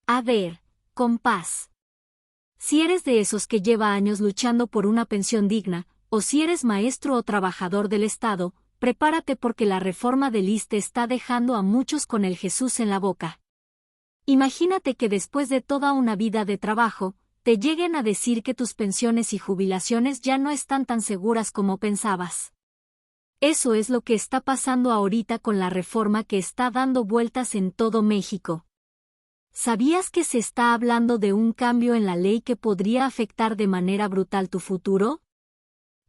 A ver, compás. Si eres de esos que lleva años luchando por una pensión digna, o si eres maestro o trabajador del Estado, prepárate porque la reforma del ISSSTE está dejando a muchos con el Jesús en la boca. Imagínate que después de toda una vida de trabajo, te lleguen a decir que tus pensiones y jubilaciones ya no están tan seguras como pensabas. Eso es lo que está pasando ahorita con la reforma que está dando vueltas en todo México. ¿Sabías que se está hablando de un cambio en la ley que podría afectar de manera brutal tu futuro?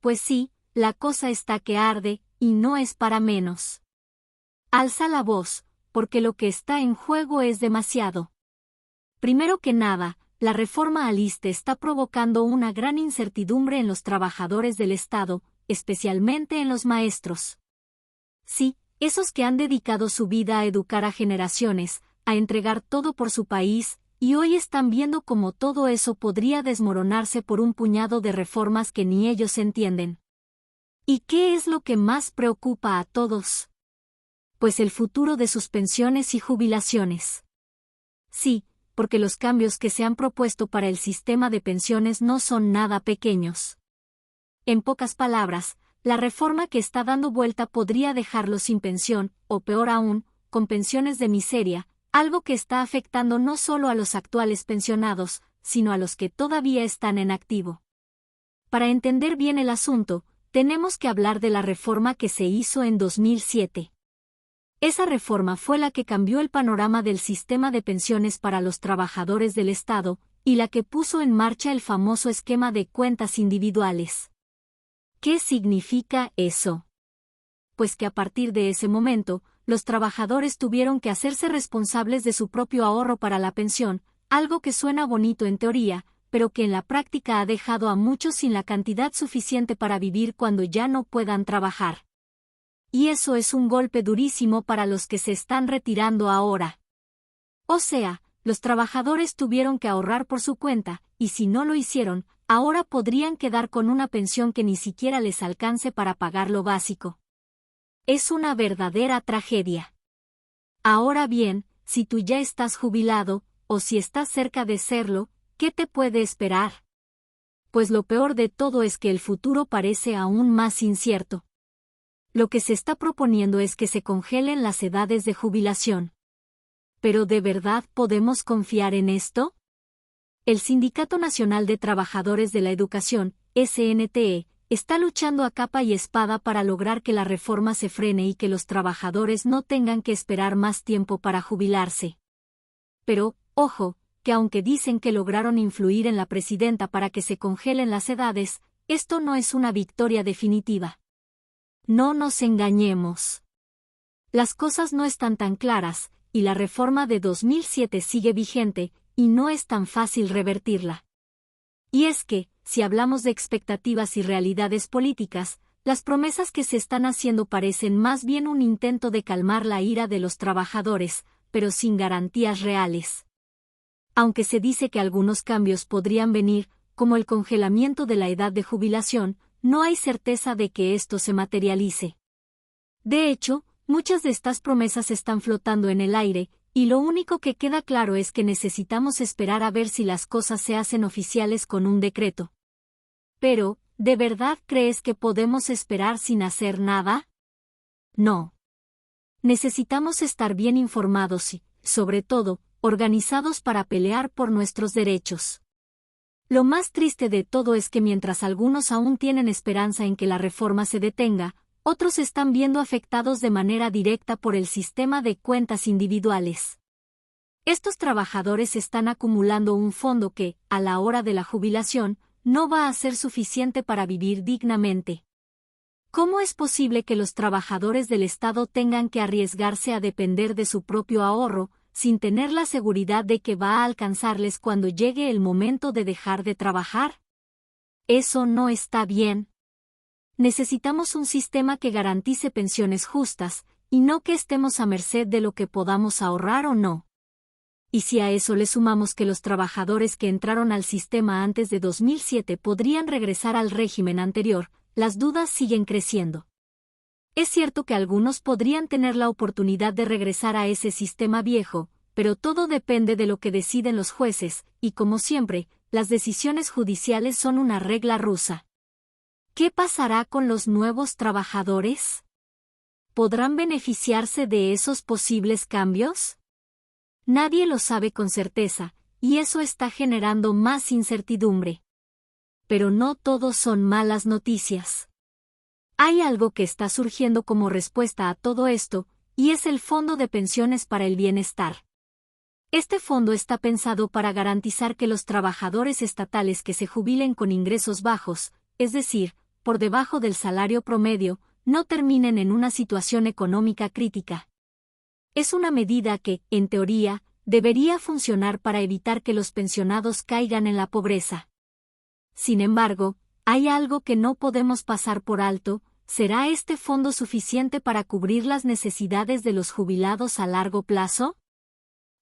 Pues sí, la cosa está que arde, y no es para menos. Alza la voz, porque lo que está en juego es demasiado. Primero que nada, la reforma al ISSSTE está provocando una gran incertidumbre en los trabajadores del Estado, especialmente en los maestros. Sí, esos que han dedicado su vida a educar a generaciones, a entregar todo por su país, y hoy están viendo cómo todo eso podría desmoronarse por un puñado de reformas que ni ellos entienden. ¿Y qué es lo que más preocupa a todos? Pues el futuro de sus pensiones y jubilaciones. Sí, porque los cambios que se han propuesto para el sistema de pensiones no son nada pequeños. En pocas palabras, la reforma que está dando vuelta podría dejarlos sin pensión, o peor aún, con pensiones de miseria, algo que está afectando no solo a los actuales pensionados, sino a los que todavía están en activo. Para entender bien el asunto, tenemos que hablar de la reforma que se hizo en 2007. Esa reforma fue la que cambió el panorama del sistema de pensiones para los trabajadores del Estado, y la que puso en marcha el famoso esquema de cuentas individuales. ¿Qué significa eso? Pues que a partir de ese momento, los trabajadores tuvieron que hacerse responsables de su propio ahorro para la pensión, algo que suena bonito en teoría, pero que en la práctica ha dejado a muchos sin la cantidad suficiente para vivir cuando ya no puedan trabajar. Y eso es un golpe durísimo para los que se están retirando ahora. O sea, los trabajadores tuvieron que ahorrar por su cuenta, y si no lo hicieron, ahora podrían quedar con una pensión que ni siquiera les alcance para pagar lo básico. Es una verdadera tragedia. Ahora bien, si tú ya estás jubilado, o si estás cerca de serlo, ¿qué te puede esperar? Pues lo peor de todo es que el futuro parece aún más incierto. Lo que se está proponiendo es que se congelen las edades de jubilación. ¿Pero de verdad podemos confiar en esto? El Sindicato Nacional de Trabajadores de la Educación, SNTE, está luchando a capa y espada para lograr que la reforma se frene y que los trabajadores no tengan que esperar más tiempo para jubilarse. Pero, ojo, que aunque dicen que lograron influir en la presidenta para que se congelen las edades, esto no es una victoria definitiva. No nos engañemos. Las cosas no están tan claras, y la reforma de 2007 sigue vigente, y no es tan fácil revertirla. Y es que, si hablamos de expectativas y realidades políticas, las promesas que se están haciendo parecen más bien un intento de calmar la ira de los trabajadores, pero sin garantías reales. Aunque se dice que algunos cambios podrían venir, como el congelamiento de la edad de jubilación, no hay certeza de que esto se materialice. De hecho, muchas de estas promesas están flotando en el aire, y lo único que queda claro es que necesitamos esperar a ver si las cosas se hacen oficiales con un decreto. Pero, ¿de verdad crees que podemos esperar sin hacer nada? No. Necesitamos estar bien informados y, sobre todo, organizados para pelear por nuestros derechos. Lo más triste de todo es que mientras algunos aún tienen esperanza en que la reforma se detenga, otros están viendo afectados de manera directa por el sistema de cuentas individuales. Estos trabajadores están acumulando un fondo que, a la hora de la jubilación, no va a ser suficiente para vivir dignamente. ¿Cómo es posible que los trabajadores del Estado tengan que arriesgarse a depender de su propio ahorro, sin tener la seguridad de que va a alcanzarles cuando llegue el momento de dejar de trabajar? Eso no está bien. Necesitamos un sistema que garantice pensiones justas, y no que estemos a merced de lo que podamos ahorrar o no. Y si a eso le sumamos que los trabajadores que entraron al sistema antes de 2007 podrían regresar al régimen anterior, las dudas siguen creciendo. Es cierto que algunos podrían tener la oportunidad de regresar a ese sistema viejo, pero todo depende de lo que deciden los jueces, y como siempre, las decisiones judiciales son una regla rusa. ¿Qué pasará con los nuevos trabajadores? ¿Podrán beneficiarse de esos posibles cambios? Nadie lo sabe con certeza, y eso está generando más incertidumbre. Pero no todo son malas noticias. Hay algo que está surgiendo como respuesta a todo esto, y es el Fondo de Pensiones para el Bienestar. Este fondo está pensado para garantizar que los trabajadores estatales que se jubilen con ingresos bajos, es decir, por debajo del salario promedio, no terminen en una situación económica crítica. Es una medida que, en teoría, debería funcionar para evitar que los pensionados caigan en la pobreza. Sin embargo, hay algo que no podemos pasar por alto. ¿Será este fondo suficiente para cubrir las necesidades de los jubilados a largo plazo?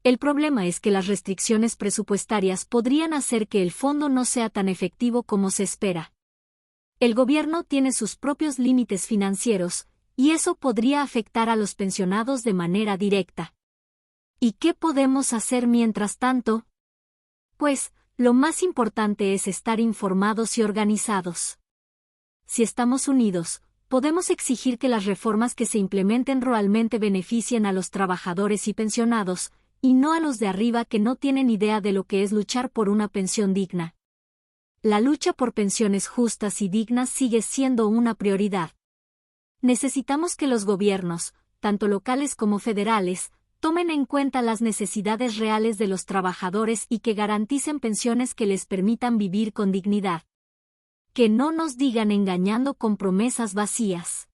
El problema es que las restricciones presupuestarias podrían hacer que el fondo no sea tan efectivo como se espera. El gobierno tiene sus propios límites financieros, y eso podría afectar a los pensionados de manera directa. ¿Y qué podemos hacer mientras tanto? Pues, lo más importante es estar informados y organizados. Si estamos unidos, podemos exigir que las reformas que se implementen realmente beneficien a los trabajadores y pensionados, y no a los de arriba que no tienen idea de lo que es luchar por una pensión digna. La lucha por pensiones justas y dignas sigue siendo una prioridad. Necesitamos que los gobiernos, tanto locales como federales, tomen en cuenta las necesidades reales de los trabajadores y que garanticen pensiones que les permitan vivir con dignidad. Que no nos digan engañando con promesas vacías.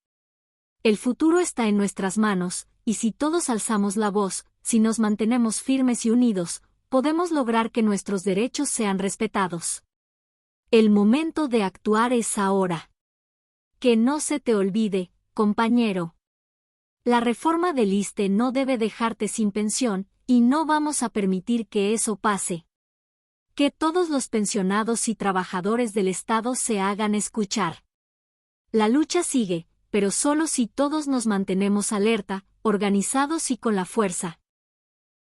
El futuro está en nuestras manos, y si todos alzamos la voz, si nos mantenemos firmes y unidos, podemos lograr que nuestros derechos sean respetados. El momento de actuar es ahora. Que no se te olvide, compañero. La reforma del ISSSTE no debe dejarte sin pensión, y no vamos a permitir que eso pase. Que todos los pensionados y trabajadores del Estado se hagan escuchar. La lucha sigue, pero solo si todos nos mantenemos alerta, organizados y con la fuerza,